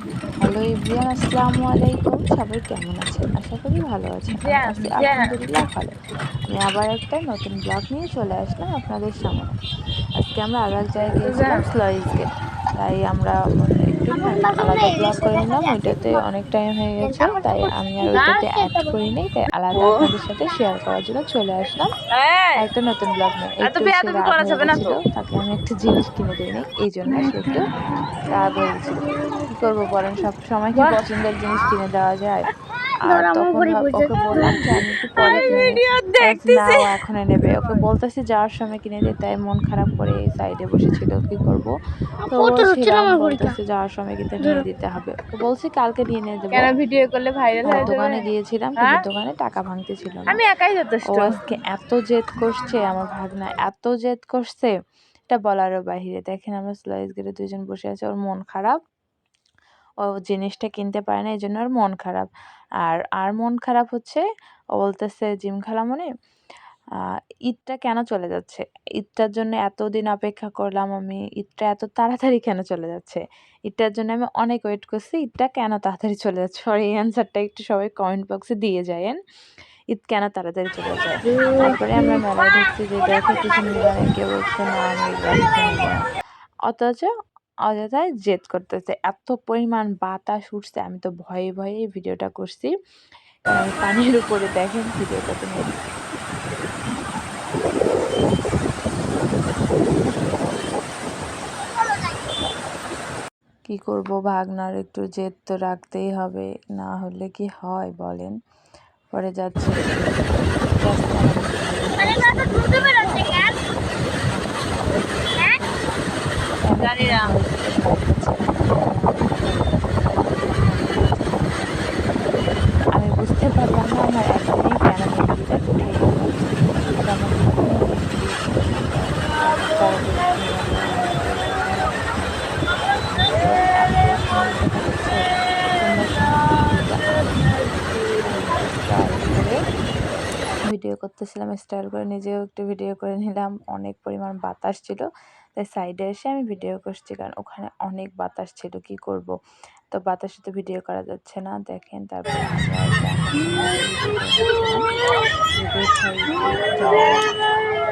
Hello everyone, আসসালামু আলাইকুম। সবাই কেমন আছেন? আশা করি ভালো আছেন। আমি জ্যাম, আছি জ্যাম। আলহামদুলিল্লাহ ভালো। আমি আবার একটা নতুন ব্লগ নিয়ে চলে আসলাম আপনাদের সামনে। আজকে আমরা আগারগাঁওয়ে গিয়েছিলাম জ্যাম। Sluice gate. তাই আমরা একটু আলাদা ব্লগ করে নিলাম। ওইটাতে অনেক টাইম হয়ে গেছে। তাই আমি আর ওইটাতে অ্যাড করি নাই। তাই আলাদা ও আপনাদের সাথে শেয়ার করার জন্য চলে আসলাম এই, আরেকটা নতুন ব্লগ নিয়ে। এত একটু সে বেয়াদবি রাগ করা হয়ে যাবে না গেছিল। তো। তাকে আমি একটা জিনিস কিনে দেই নাই। এইজন্য সে একটু রাগ হয়ে গেছিল। কি করব বলেন, সবসময় কি বাহ! পছন্দের জিনিস কিনে দেওয়া যায়? আর তখন ওকে বললাম যে আমি একটু পরে আমি কিনে নেব। ভিডিও বলছে না, দেখতেছি। ও এখনই নেবে। ওকে বলতেছি যাওয়ার সময় কিনে দিতে, তাই মন খারাপ করে সাইডে বসেছিল। কি করব? তো ও পড়তে হচ্ছে না ছিলাম, আমার ঘড়িটা। বলতেছে যাওয়ার সময় কিন্তু নিয়ে ধরো। দিতে হবে। ওকে বলছি কালকে নিয়ে এনে দেবো। কেন ভিডিও করলে ভাইরাল হয়ে যাবে? দোকানে গিয়েছিলাম কিন্তু হ্যাঁ? দোকানে টাকা ভাঙতে ছিল না। আমি একাই ও যথেষ্ট। আজকে এত জেদ করছে, আমার ভাগনা এত জেদ করছে, এটা বলারও বাহিরে। দেখেন আমরা স্লাইস গেটে ২ জন বসে আছি। ওর মন খারাপ। ও জিনিসটা কিনতে পারে না, এজন্য ওর মন খারাপ। আর মন খারাপ হচ্ছে, ও বলতেছে জিম খালামণি, আ ঈদটা কেন চলে যাচ্ছে? ঈদটার জন্য এতদিন অপেক্ষা করলাম আমি। ঈদটা এত তাড়াতাড়ি কেন চলে যাচ্ছে? ঈদটার জন্য আমি অনেক ওয়েট করছি। ঈদটা কেন তাড়াতাড়ি চলে যাচ্ছে? আর এই অ্যান্সারটা একটু সবাই কমেন্ট বক্সে দিয়ে যায়েন। ঈদ কেন তাড়াতাড়ি চলে যায়? তারপরে আমরা মেলায় ঢুকছি যে দেখো কিছু নিবা না। কেউ বলছে না আমি এগুলা কিছু নিব না। অথচ অযথাই জেদ করতেছে। এত পরিমাণ বাতাস উঠছে, আমি তো ভয়ে, ভয়ে ভিডিওটা করছি। কারণ আমি পানির উপরে দেখেন ভিডিও করতে নিয়ে কি করব, ভাগনার একটু জেদ তো রাখতেই হবে। না হলে কি হয় বলেন? পরে যাচ্ছি একটু রাস্তায় অনেক ভিড় আরে না হচ্ছে। তো দ্রুত বেরোচ্ছে কেন? হ্যাঁ? জানি অনেকক্ষণ না। হয়েছে, ভয় পাচ্ছিলাম কেন এত ভয় পাচ্ছিলাম, কেন মেডিকেলে যেতে হবে। আমি বুঝতে পারলাম না আমার একদিনেই কেন মেডিকেলে উঠেই গেল। আর আমার কখনো মেডিকেলে উঠতে ইচ্ছা করে না। তাড়াতাড়ি উঠে গেল, অনেক জোরে কথা বলার সময় আমার চোখ এত সুন্দর দেখা যাচ্ছে। সুন্দর সুন্দর ভিডিওটা আমি স্টাইল করে ভিডিও করতেছিলাম। স্টাইল করে নিজেও একটু ভিডিও করে নিলাম। অনেক পরিমাণ বাতাস ছিল। তাই সাইডে এসে আমি ভিডিও করছি, কারণ ওখানে অনেক বাতাস ছিল। কি করব? তো বাতাসে তো ভিডিও করা যাচ্ছে না। দেখেন তারপরে আমরা যাওয়ার সময় একটু ভিডিও করে নিচ্ছিলাম। ঈদের সাইডে যাওয়ার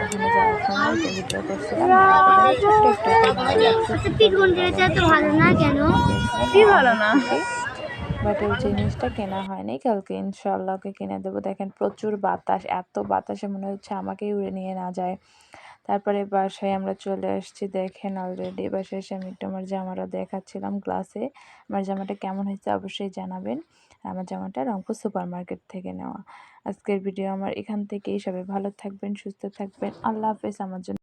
ওখানে যাওয়ার সময় তো ভিডিও করছিলাম। মেলাতে দেখেন ছোট্ট একটু একটা মেলা লাগছে। আচ্ছা কি পিঠ করব মন্দিরের বলেন? চাইতে এই ভালো না কেন? মেলাতে গিয়েছিলাম। কি ও ভালো অনেক না? খুশি। বাট ওই জিনিসটা কেনা হয়নি। কালকে ইনশাআল্লাহ ওকে কিনে দেবো। দেখেন প্রচুর বাতাস। এত বাতাসে মনে হচ্ছে আমাকেই উড়ে নিয়ে না যায়। তারপরে বাসায় আমরা চলে আসছি। দেখেন অলরেডি বাসায় এসে আমি একটু আমার জামাটা দেখাচ্ছিলাম গ্লাসে। আমার জামাটা কেমন হয়েছে অবশ্যই জানাবেন। আমার জামাটা রংপুর সুপার মার্কেট থেকে নেওয়া। আজকের ভিডিও আমার এখান থেকেই। সবাই ভালো থাকবেন, সুস্থ থাকবেন। আল্লাহ হাফেজ। আমার জন্য